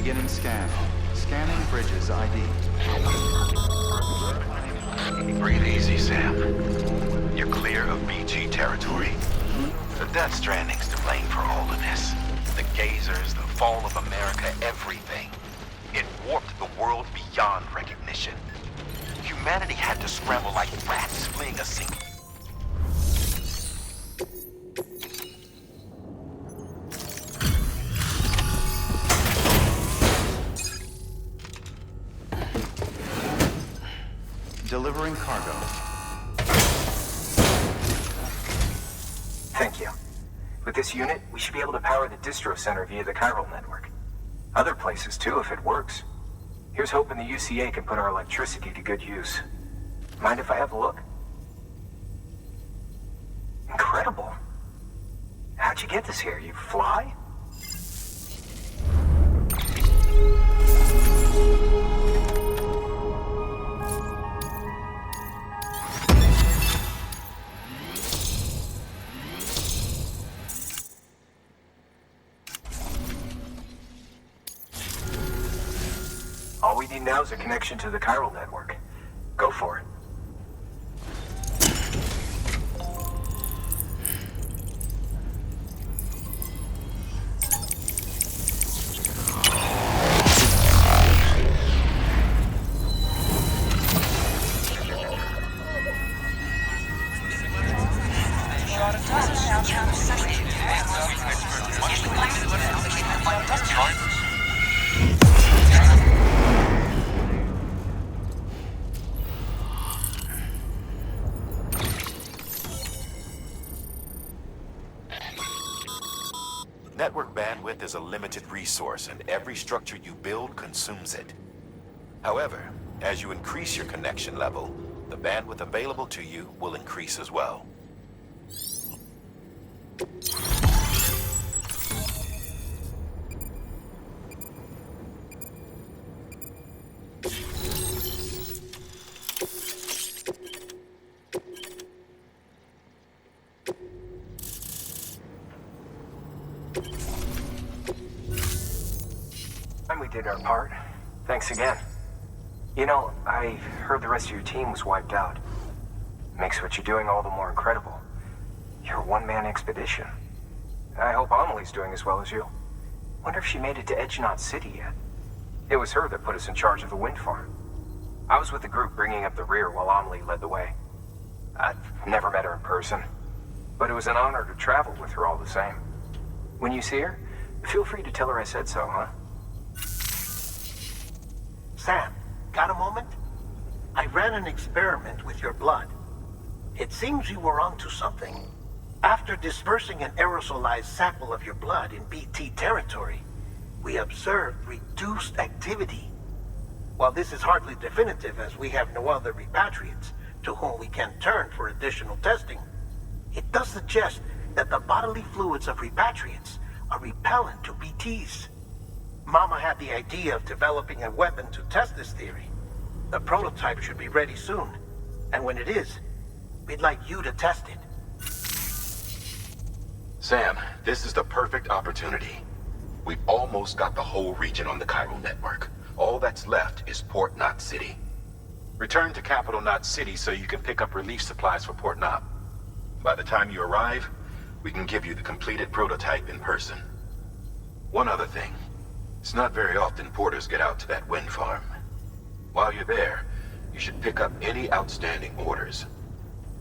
Beginning scan. Scanning Bridges ID. Breathe easy, Sam. You're clear of BT territory. The Death Stranding's to blame for all of this. The gazers, the fall of America, everything. It warped the world beyond recognition. Humanity had to scramble like rats fleeing a sink. Delivering cargo. Thank you. With this unit, we should be able to power the distro center via the chiral network. Other places too, if it works. Here's hoping the UCA can put our electricity to good use. Mind if I have a look? Incredible. How'd you get this here? You fly? All we need now is a connection to the chiral network. Go for it. Network bandwidth is a limited resource, and every structure you build consumes it. However, as you increase your connection level, the bandwidth available to you will increase as well. And we did our part. Thanks again. You know, I heard the rest of your team was wiped out. Makes what you're doing all the more incredible. You're a one-man expedition. I hope Amelie's doing as well as you. Wonder if she made it to Edgenaut City yet. It was her that put us in charge of the wind farm. I was with the group bringing up the rear while Amelie led the way. I've never met her in person, but it was an honor to travel with her all the same. When you see her, feel free to tell her I said so, huh? Sam, got a moment? I ran an experiment with your blood. It seems you were onto something. After dispersing an aerosolized sample of your blood in BT territory, we observed reduced activity. While this is hardly definitive, as we have no other repatriates to whom we can turn for additional testing, it does suggest that the bodily fluids of repatriates are repellent to BTs. Mama had the idea of developing a weapon to test this theory. The prototype should be ready soon, and when it is, we'd like you to test it. Sam, this is the perfect opportunity. We've almost got the whole region on the chiral network. All that's left is Port Knot City. Return to Capital Knot City so you can pick up relief supplies for Port Knot. By the time you arrive, we can give you the completed prototype in person. One other thing. It's not very often porters get out to that wind farm. While you're there, you should pick up any outstanding orders.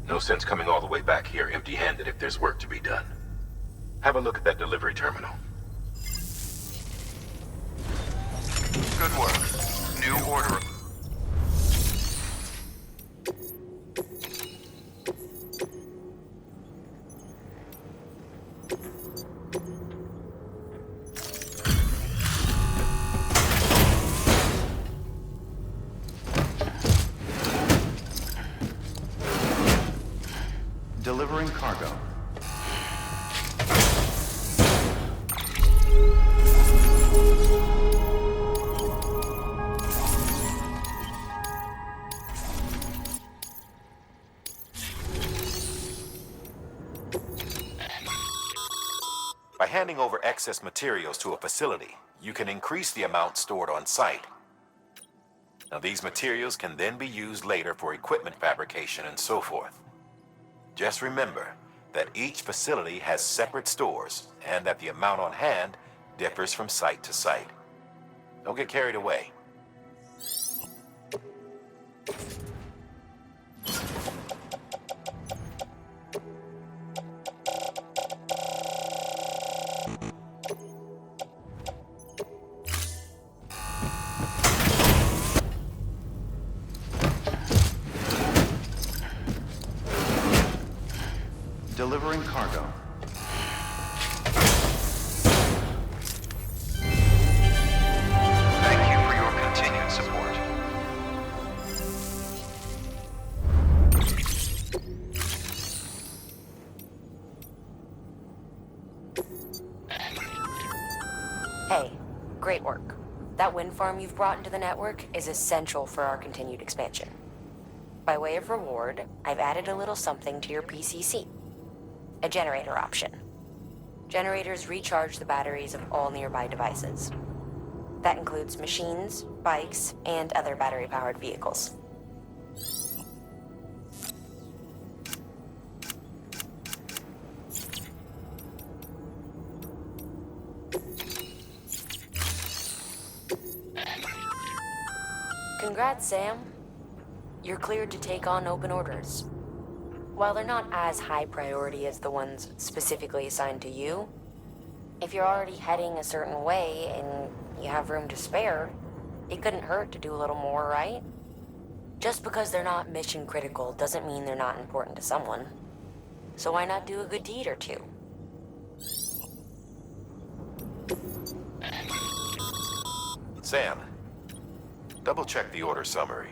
No sense coming all the way back here empty-handed if there's work to be done. Have a look at that delivery terminal. Good work. New order. Delivering cargo. handing over excess materials to a facility, you can increase the amount stored on site. Now, these materials can then be used later for equipment fabrication and so forth. Just remember that each facility has separate stores and that the amount on hand differs from site to site. Don't get carried away. Delivering cargo. Thank you for your continued support. Hey, great work. That wind farm you've brought into the network is essential for our continued expansion. By way of reward, I've added a little something to your PCC. A generator option. Generators recharge the batteries of all nearby devices. That includes machines, bikes, and other battery-powered vehicles. Congrats, Sam. You're cleared to take on open orders. While they're not as high priority as the ones specifically assigned to you, if you're already heading a certain way and you have room to spare, it couldn't hurt to do a little more, right? Just because they're not mission critical doesn't mean they're not important to someone. So why not do a good deed or two? Sam, double-check the order summary.